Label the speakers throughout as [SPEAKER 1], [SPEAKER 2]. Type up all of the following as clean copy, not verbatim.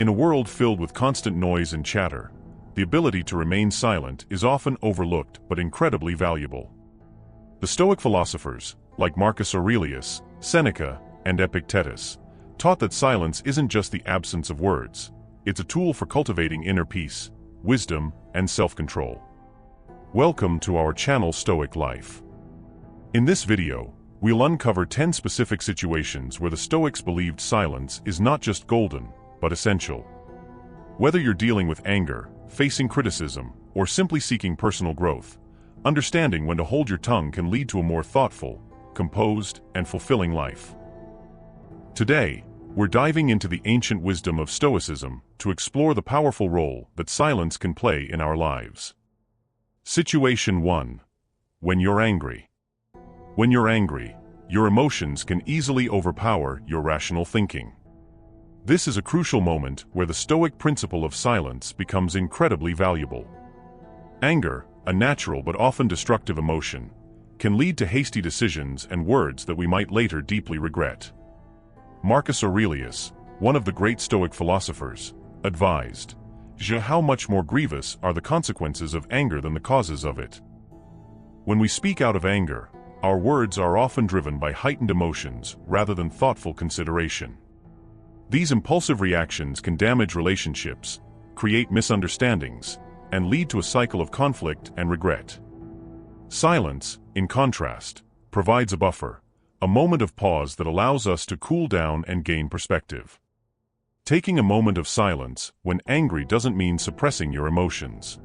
[SPEAKER 1] In a world filled with constant noise and chatter, the ability to remain silent is often overlooked but incredibly valuable. The Stoic philosophers, like Marcus Aurelius, Seneca, and Epictetus, taught that silence isn't just the absence of words, it's a tool for cultivating inner peace, wisdom, and self-control. Welcome to our channel Stoic Life. In this video, we'll uncover 10 specific situations where the Stoics believed silence is not just golden, but essential. Whether you're dealing with anger, facing criticism, or simply seeking personal growth, understanding when to hold your tongue can lead to a more thoughtful, composed, and fulfilling life. Today, we're diving into the ancient wisdom of Stoicism to explore the powerful role that silence can play in our lives. Situation 1. When you're angry. When you're angry, your emotions can easily overpower your rational thinking. This is a crucial moment where the Stoic principle of silence becomes incredibly valuable. Anger, a natural but often destructive emotion, can lead to hasty decisions and words that we might later deeply regret. Marcus Aurelius, one of the great Stoic philosophers, advised, "How much more grievous are the consequences of anger than the causes of it." When we speak out of anger, our words are often driven by heightened emotions rather than thoughtful consideration. These impulsive reactions can damage relationships, create misunderstandings, and lead to a cycle of conflict and regret. Silence, in contrast, provides a buffer, a moment of pause that allows us to cool down and gain perspective. Taking a moment of silence when angry doesn't mean suppressing your emotions.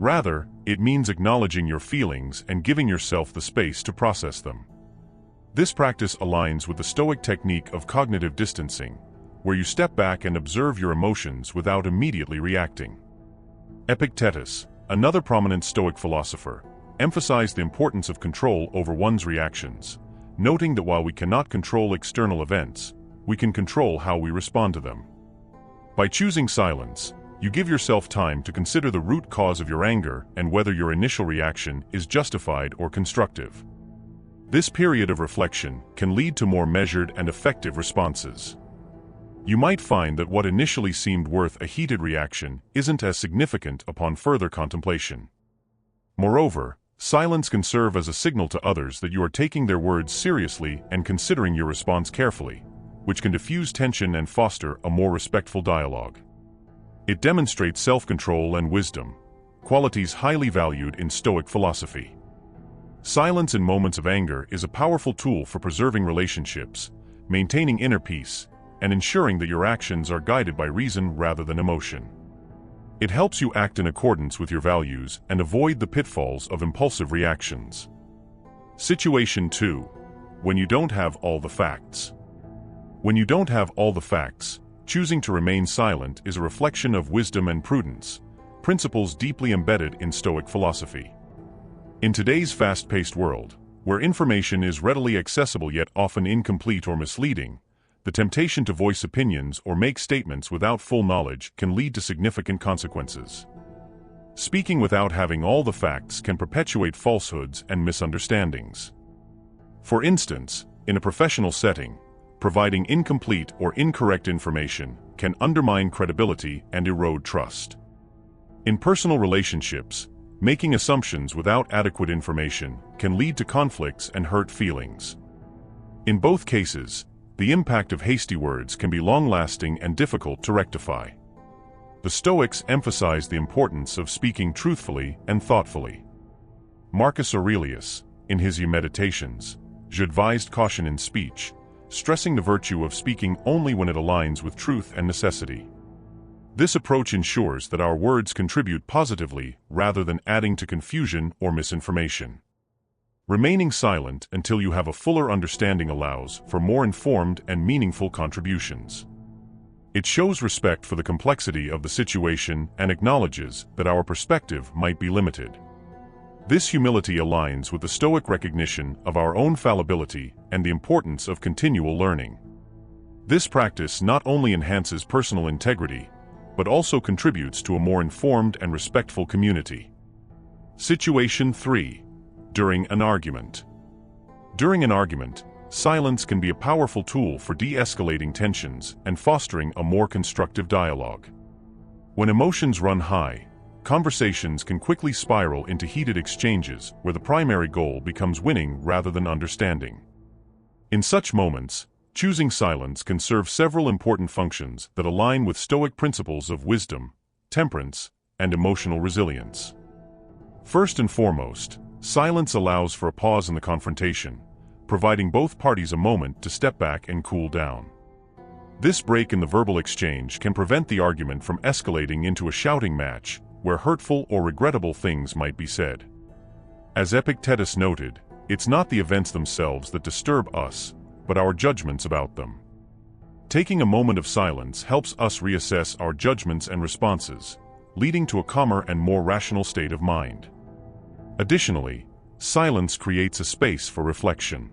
[SPEAKER 1] Rather, it means acknowledging your feelings and giving yourself the space to process them. This practice aligns with the Stoic technique of cognitive distancing, where you step back and observe your emotions without immediately reacting. Epictetus, another prominent Stoic philosopher, emphasized the importance of control over one's reactions, noting that while we cannot control external events, we can control how we respond to them. By choosing silence, you give yourself time to consider the root cause of your anger and whether your initial reaction is justified or constructive. This period of reflection can lead to more measured and effective responses. You might find that what initially seemed worth a heated reaction isn't as significant upon further contemplation. Moreover, silence can serve as a signal to others that you are taking their words seriously and considering your response carefully, which can diffuse tension and foster a more respectful dialogue. It demonstrates self-control and wisdom, qualities highly valued in Stoic philosophy. Silence in moments of anger is a powerful tool for preserving relationships, maintaining inner peace, and ensuring that your actions are guided by reason rather than emotion. It helps you act in accordance with your values and avoid the pitfalls of impulsive reactions. Situation 2. When you don't have all the facts. When you don't have all the facts, choosing to remain silent is a reflection of wisdom and prudence, principles deeply embedded in Stoic philosophy. In today's fast-paced world, where information is readily accessible yet often incomplete or misleading, the temptation to voice opinions or make statements without full knowledge can lead to significant consequences. Speaking without having all the facts can perpetuate falsehoods and misunderstandings. For instance, in a professional setting, providing incomplete or incorrect information can undermine credibility and erode trust. In personal relationships, making assumptions without adequate information can lead to conflicts and hurt feelings. In both cases, the impact of hasty words can be long-lasting and difficult to rectify. The Stoics emphasized the importance of speaking truthfully and thoughtfully. Marcus Aurelius, in his Meditations, advised caution in speech, stressing the virtue of speaking only when it aligns with truth and necessity. This approach ensures that our words contribute positively rather than adding to confusion or misinformation. Remaining silent until you have a fuller understanding allows for more informed and meaningful contributions. It shows respect for the complexity of the situation and acknowledges that our perspective might be limited. This humility aligns with the Stoic recognition of our own fallibility and the importance of continual learning. This practice not only enhances personal integrity, but also contributes to a more informed and respectful community. Situation 3. During an argument. During an argument, silence can be a powerful tool for de-escalating tensions and fostering a more constructive dialogue. When emotions run high, conversations can quickly spiral into heated exchanges where the primary goal becomes winning rather than understanding. In such moments, choosing silence can serve several important functions that align with Stoic principles of wisdom, temperance, and emotional resilience. First and foremost, silence allows for a pause in the confrontation, providing both parties a moment to step back and cool down. This break in the verbal exchange can prevent the argument from escalating into a shouting match where hurtful or regrettable things might be said. As Epictetus noted, it's not the events themselves that disturb us, but our judgments about them. Taking a moment of silence helps us reassess our judgments and responses, leading to a calmer and more rational state of mind. Additionally, silence creates a space for reflection.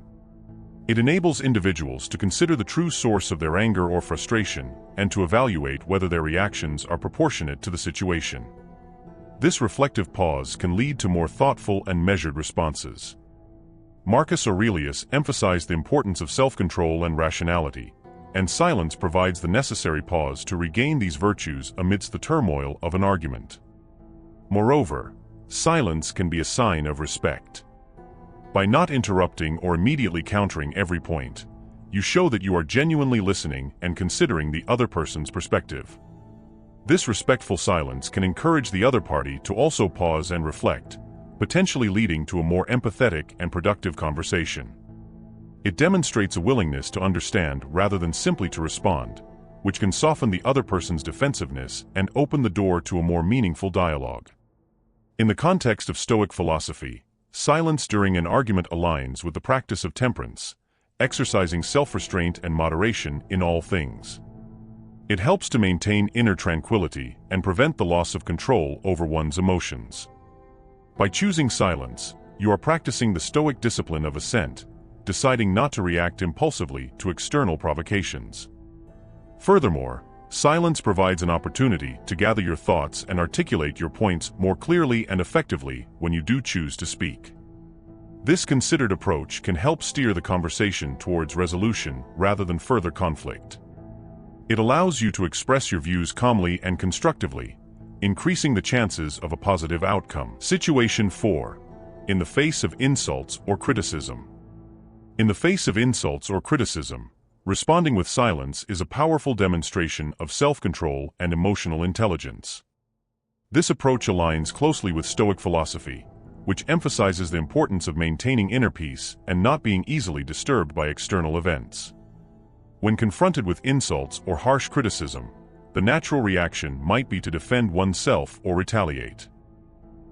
[SPEAKER 1] It enables individuals to consider the true source of their anger or frustration and to evaluate whether their reactions are proportionate to the situation. This reflective pause can lead to more thoughtful and measured responses. Marcus Aurelius emphasized the importance of self-control and rationality, and silence provides the necessary pause to regain these virtues amidst the turmoil of an argument. Moreover, silence can be a sign of respect. By not interrupting or immediately countering every point, you show that you are genuinely listening and considering the other person's perspective. This respectful silence can encourage the other party to also pause and reflect, potentially leading to a more empathetic and productive conversation. It demonstrates a willingness to understand rather than simply to respond, which can soften the other person's defensiveness and open the door to a more meaningful dialogue. In the context of Stoic philosophy, silence during an argument aligns with the practice of temperance, exercising self-restraint and moderation in all things. It helps to maintain inner tranquility and prevent the loss of control over one's emotions. By choosing silence, you are practicing the Stoic discipline of assent, deciding not to react impulsively to external provocations. Furthermore, silence provides an opportunity to gather your thoughts and articulate your points more clearly and effectively when you do choose to speak. This considered approach can help steer the conversation towards resolution rather than further conflict. It allows you to express your views calmly and constructively, increasing the chances of a positive outcome. Situation 4. In the face of insults or criticism. In the face of insults or criticism, responding with silence is a powerful demonstration of self-control and emotional intelligence. This approach aligns closely with Stoic philosophy, which emphasizes the importance of maintaining inner peace and not being easily disturbed by external events. When confronted with insults or harsh criticism, the natural reaction might be to defend oneself or retaliate.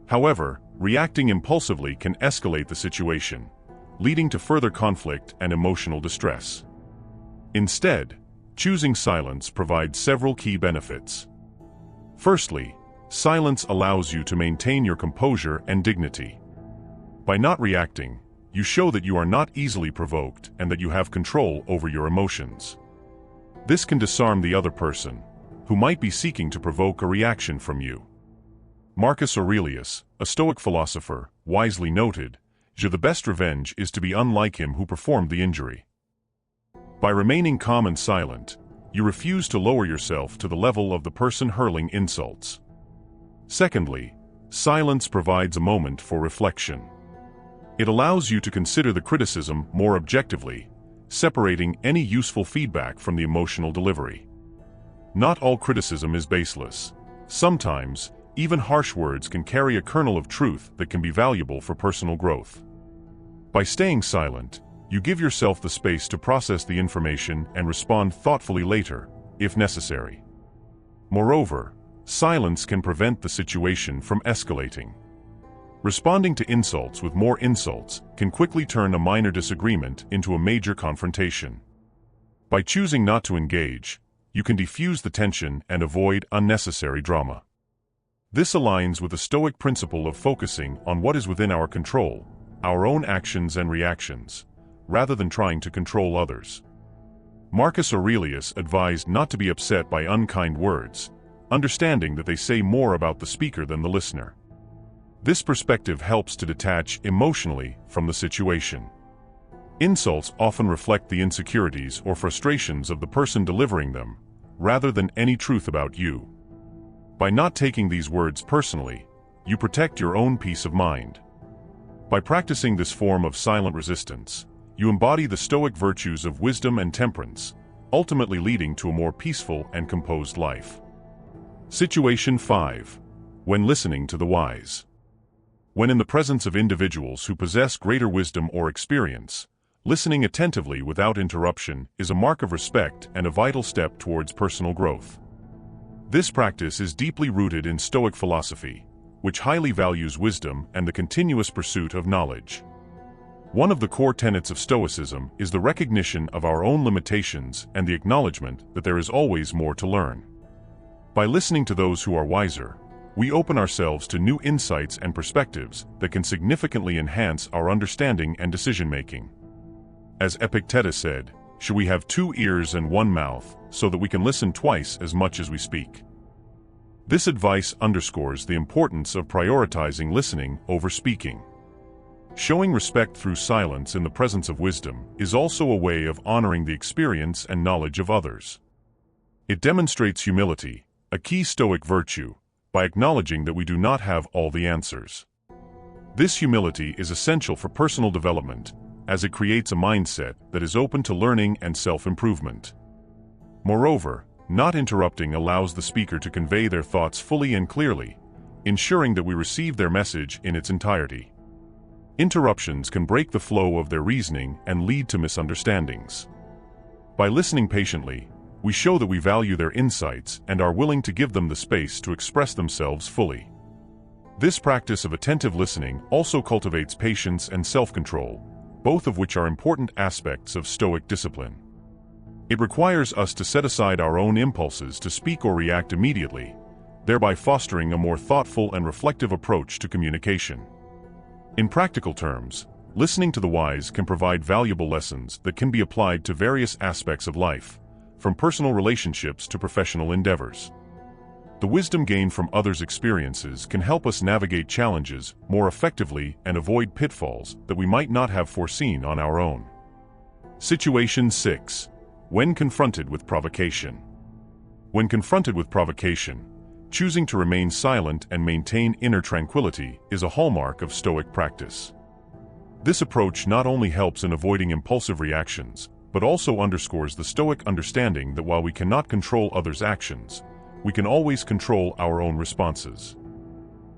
[SPEAKER 1] However, reacting impulsively can escalate the situation, leading to further conflict and emotional distress. Instead, choosing silence provides several key benefits. Firstly, silence allows you to maintain your composure and dignity. By not reacting, you show that you are not easily provoked and that you have control over your emotions. This can disarm the other person, who might be seeking to provoke a reaction from you. Marcus Aurelius, a Stoic philosopher, wisely noted, "The best revenge is to be unlike him who performed the injury." By remaining calm and silent, you refuse to lower yourself to the level of the person hurling insults. Secondly, silence provides a moment for reflection. It allows you to consider the criticism more objectively, separating any useful feedback from the emotional delivery. Not all criticism is baseless. Sometimes, even harsh words can carry a kernel of truth that can be valuable for personal growth. By staying silent, you give yourself the space to process the information and respond thoughtfully later, if necessary. Moreover, silence can prevent the situation from escalating. Responding to insults with more insults can quickly turn a minor disagreement into a major confrontation. By choosing not to engage, you can defuse the tension and avoid unnecessary drama. This aligns with the Stoic principle of focusing on what is within our control, our own actions and reactions, rather than trying to control others. Marcus Aurelius advised not to be upset by unkind words, understanding that they say more about the speaker than the listener. This perspective helps to detach emotionally from the situation. Insults often reflect the insecurities or frustrations of the person delivering them, rather than any truth about you. By not taking these words personally, you protect your own peace of mind. By practicing this form of silent resistance, you embody the Stoic virtues of wisdom and temperance, ultimately leading to a more peaceful and composed life. Situation 5. When listening to the wise. When in the presence of individuals who possess greater wisdom or experience, listening attentively without interruption is a mark of respect and a vital step towards personal growth. This practice is deeply rooted in Stoic philosophy, which highly values wisdom and the continuous pursuit of knowledge. One of the core tenets of Stoicism is the recognition of our own limitations and the acknowledgement that there is always more to learn. By listening to those who are wiser, we open ourselves to new insights and perspectives that can significantly enhance our understanding and decision-making. As Epictetus said, "Should we have 2 ears and 1 mouth, so that we can listen twice as much as we speak?" This advice underscores the importance of prioritizing listening over speaking. Showing respect through silence in the presence of wisdom is also a way of honoring the experience and knowledge of others. It demonstrates humility, a key Stoic virtue, by acknowledging that we do not have all the answers. This humility is essential for personal development, as it creates a mindset that is open to learning and self-improvement. Moreover, not interrupting allows the speaker to convey their thoughts fully and clearly, ensuring that we receive their message in its entirety. Interruptions can break the flow of their reasoning and lead to misunderstandings. By listening patiently, we show that we value their insights and are willing to give them the space to express themselves fully. This practice of attentive listening also cultivates patience and self-control, both of which are important aspects of Stoic discipline. It requires us to set aside our own impulses to speak or react immediately, thereby fostering a more thoughtful and reflective approach to communication. In practical terms, listening to the wise can provide valuable lessons that can be applied to various aspects of life, from personal relationships to professional endeavors. The wisdom gained from others' experiences can help us navigate challenges more effectively and avoid pitfalls that we might not have foreseen on our own. Situation 6. When confronted with provocation. When confronted with provocation, choosing to remain silent and maintain inner tranquility is a hallmark of Stoic practice. This approach not only helps in avoiding impulsive reactions, but also underscores the Stoic understanding that while we cannot control others' actions, we can always control our own responses.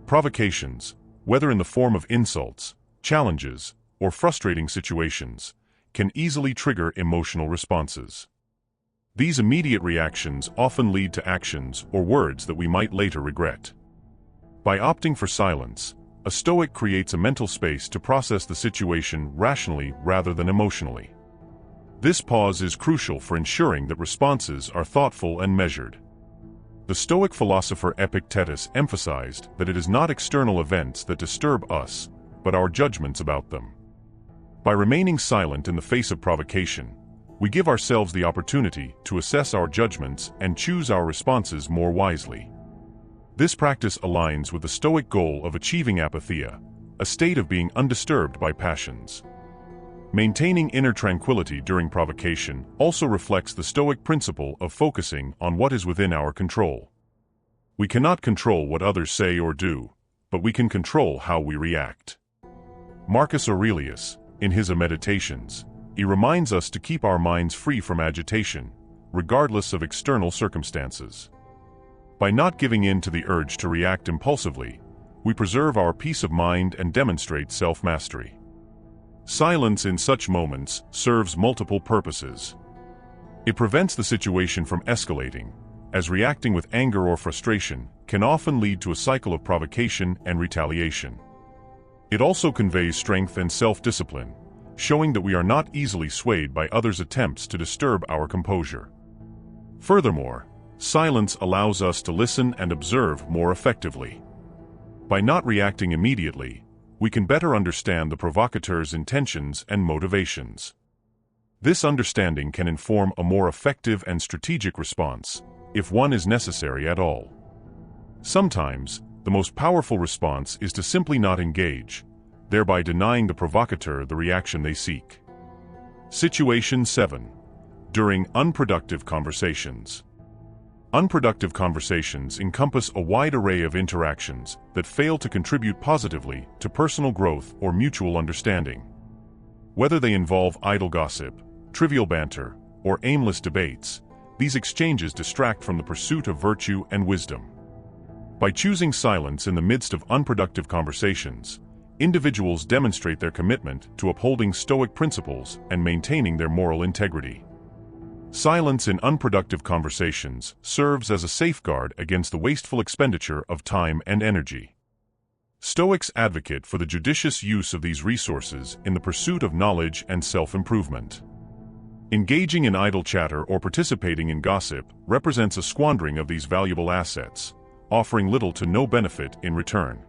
[SPEAKER 1] Provocations, whether in the form of insults, challenges, or frustrating situations, can easily trigger emotional responses. These immediate reactions often lead to actions or words that we might later regret. By opting for silence, a Stoic creates a mental space to process the situation rationally rather than emotionally. This pause is crucial for ensuring that responses are thoughtful and measured. The Stoic philosopher Epictetus emphasized that it is not external events that disturb us, but our judgments about them. By remaining silent in the face of provocation, we give ourselves the opportunity to assess our judgments and choose our responses more wisely. This practice aligns with the Stoic goal of achieving apatheia, a state of being undisturbed by passions. Maintaining inner tranquility during provocation also reflects the Stoic principle of focusing on what is within our control. We cannot control what others say or do, but we can control how we react. Marcus Aurelius, in his Meditations, he reminds us to keep our minds free from agitation, regardless of external circumstances. By not giving in to the urge to react impulsively, we preserve our peace of mind and demonstrate self-mastery. Silence in such moments serves multiple purposes. It prevents the situation from escalating, as reacting with anger or frustration can often lead to a cycle of provocation and retaliation. It also conveys strength and self-discipline, showing that we are not easily swayed by others' attempts to disturb our composure. Furthermore, silence allows us to listen and observe more effectively. By not reacting immediately, we can better understand the provocateur's intentions and motivations. This understanding can inform a more effective and strategic response, if one is necessary at all. Sometimes, the most powerful response is to simply not engage, thereby denying the provocateur the reaction they seek. Situation 7. During unproductive conversations. Unproductive conversations encompass a wide array of interactions that fail to contribute positively to personal growth or mutual understanding. Whether they involve idle gossip, trivial banter, or aimless debates, these exchanges distract from the pursuit of virtue and wisdom. By choosing silence in the midst of unproductive conversations, individuals demonstrate their commitment to upholding Stoic principles and maintaining their moral integrity. Silence in unproductive conversations serves as a safeguard against the wasteful expenditure of time and energy. Stoics advocate for the judicious use of these resources in the pursuit of knowledge and self-improvement. Engaging in idle chatter or participating in gossip represents a squandering of these valuable assets, offering little to no benefit in return.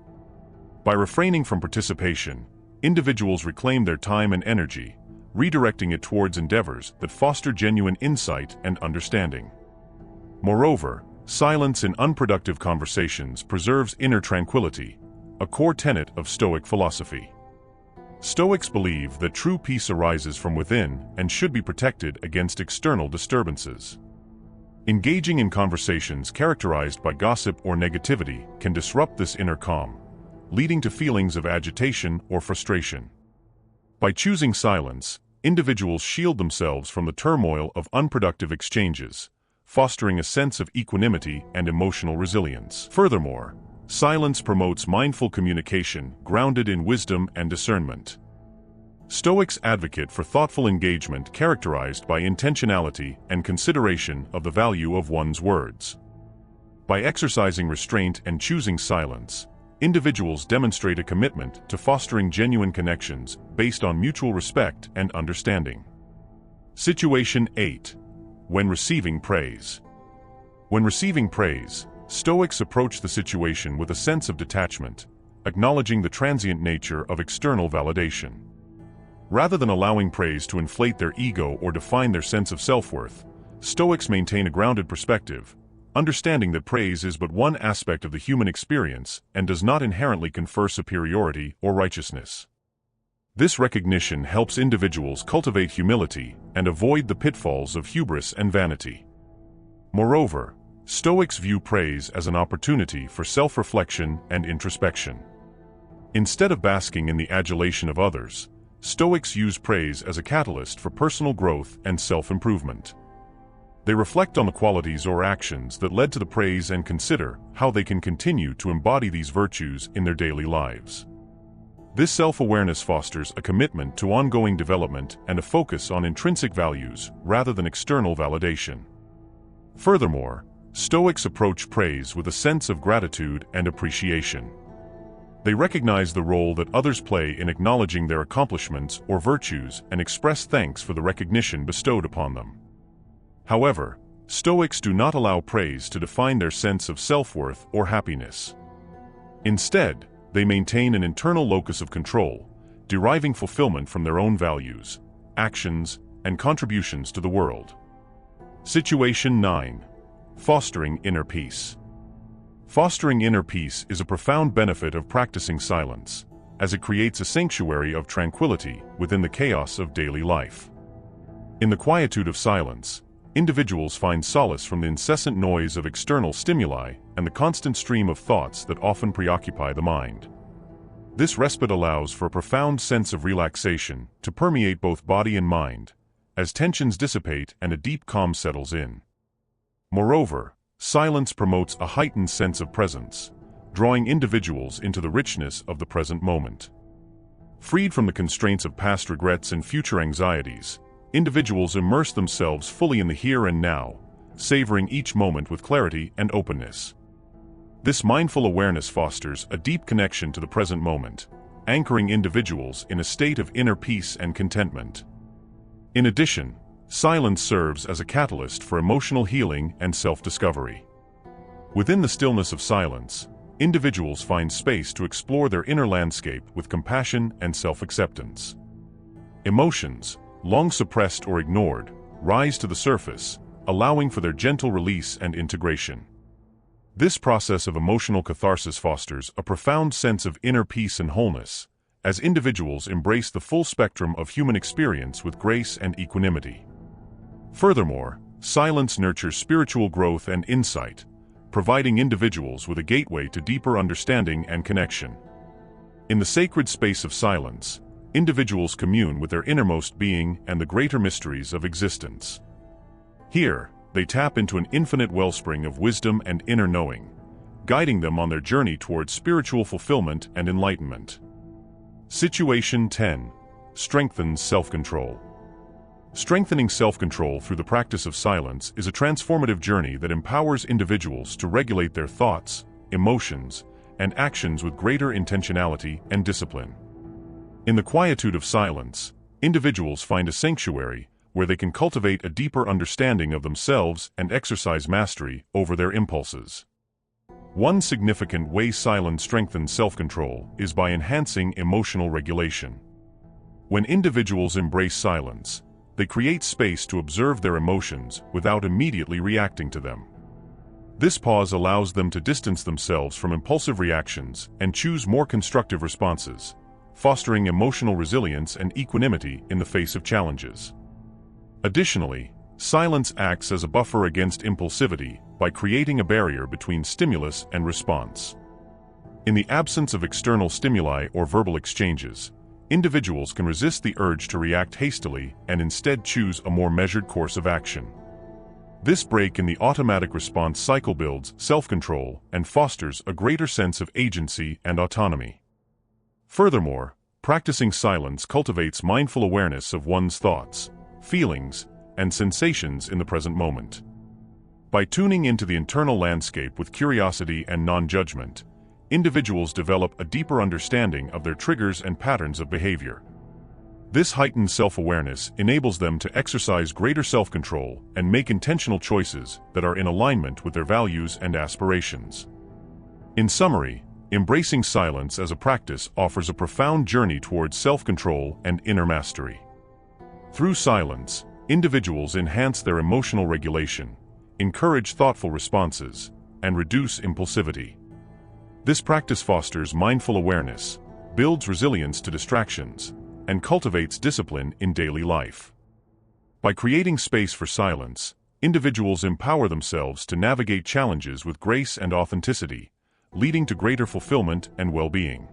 [SPEAKER 1] By refraining from participation, individuals reclaim their time and energy, redirecting it towards endeavors that foster genuine insight and understanding. Moreover, silence in unproductive conversations preserves inner tranquility, a core tenet of Stoic philosophy. Stoics believe that true peace arises from within and should be protected against external disturbances. Engaging in conversations characterized by gossip or negativity can disrupt this inner calm, leading to feelings of agitation or frustration. By choosing silence, individuals shield themselves from the turmoil of unproductive exchanges, fostering a sense of equanimity and emotional resilience. Furthermore, silence promotes mindful communication grounded in wisdom and discernment. Stoics advocate for thoughtful engagement characterized by intentionality and consideration of the value of one's words. By exercising restraint and choosing silence, individuals demonstrate a commitment to fostering genuine connections based on mutual respect and understanding. Situation 8. When receiving praise. When receiving praise, Stoics approach the situation with a sense of detachment, acknowledging the transient nature of external validation. Rather than allowing praise to inflate their ego or define their sense of self-worth, Stoics maintain a grounded perspective, understanding that praise is but one aspect of the human experience and does not inherently confer superiority or righteousness. This recognition helps individuals cultivate humility and avoid the pitfalls of hubris and vanity. Moreover, Stoics view praise as an opportunity for self-reflection and introspection. Instead of basking in the adulation of others, Stoics use praise as a catalyst for personal growth and self-improvement. They reflect on the qualities or actions that led to the praise and consider how they can continue to embody these virtues in their daily lives. This self-awareness fosters a commitment to ongoing development and a focus on intrinsic values rather than external validation. Furthermore, Stoics approach praise with a sense of gratitude and appreciation. They recognize the role that others play in acknowledging their accomplishments or virtues and express thanks for the recognition bestowed upon them. However, Stoics do not allow praise to define their sense of self-worth or happiness. Instead, they maintain an internal locus of control, deriving fulfillment from their own values, actions, and contributions to the world. Situation 9. Fostering inner peace. Fostering inner peace is a profound benefit of practicing silence, as it creates a sanctuary of tranquility within the chaos of daily life. In the quietude of silence, individuals find solace from the incessant noise of external stimuli and the constant stream of thoughts that often preoccupy the mind. This respite allows for a profound sense of relaxation to permeate both body and mind, as tensions dissipate and a deep calm settles in. Moreover, silence promotes a heightened sense of presence, drawing individuals into the richness of the present moment. Freed from the constraints of past regrets and future anxieties, individuals immerse themselves fully in the here and now, savoring each moment with clarity and openness. This mindful awareness fosters a deep connection to the present moment, anchoring individuals in a state of inner peace and contentment. In addition, silence serves as a catalyst for emotional healing and self-discovery. Within the stillness of silence, individuals find space to explore their inner landscape with compassion and self-acceptance. Emotions, long suppressed or ignored, rise to the surface, allowing for their gentle release and integration. This process of emotional catharsis fosters a profound sense of inner peace and wholeness, as individuals embrace the full spectrum of human experience with grace and equanimity. Furthermore, silence nurtures spiritual growth and insight, providing individuals with a gateway to deeper understanding and connection. In the sacred space of silence, individuals commune with their innermost being and the greater mysteries of existence. Here, they tap into an infinite wellspring of wisdom and inner knowing, guiding them on their journey towards spiritual fulfillment and enlightenment. Situation 10. Strengthens self-control. Strengthening self-control through the practice of silence is a transformative journey that empowers individuals to regulate their thoughts, emotions, and actions with greater intentionality and discipline. In the quietude of silence, individuals find a sanctuary where they can cultivate a deeper understanding of themselves and exercise mastery over their impulses. One significant way silence strengthens self-control is by enhancing emotional regulation. When individuals embrace silence, they create space to observe their emotions without immediately reacting to them. This pause allows them to distance themselves from impulsive reactions and choose more constructive responses, fostering emotional resilience and equanimity in the face of challenges. Additionally, silence acts as a buffer against impulsivity by creating a barrier between stimulus and response. In the absence of external stimuli or verbal exchanges, individuals can resist the urge to react hastily and instead choose a more measured course of action. This break in the automatic response cycle builds self-control and fosters a greater sense of agency and autonomy. Furthermore, practicing silence cultivates mindful awareness of one's thoughts, feelings, and sensations in the present moment. By tuning into the internal landscape with curiosity and non-judgment, individuals develop a deeper understanding of their triggers and patterns of behavior. This heightened self-awareness enables them to exercise greater self-control and make intentional choices that are in alignment with their values and aspirations. In summary, embracing silence as a practice offers a profound journey towards self-control and inner mastery. Through silence, individuals enhance their emotional regulation, encourage thoughtful responses, and reduce impulsivity. This practice fosters mindful awareness, builds resilience to distractions, and cultivates discipline in daily life. By creating space for silence, individuals empower themselves to navigate challenges with grace and authenticity, leading to greater fulfillment and well-being.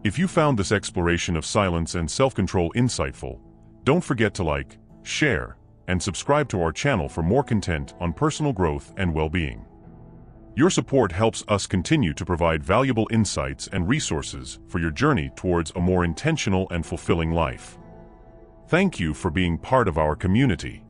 [SPEAKER 1] If you found this exploration of silence and self-control insightful, don't forget to like, share, and subscribe to our channel for more content on personal growth and well-being. Your support helps us continue to provide valuable insights and resources for your journey towards a more intentional and fulfilling life. Thank you for being part of our community.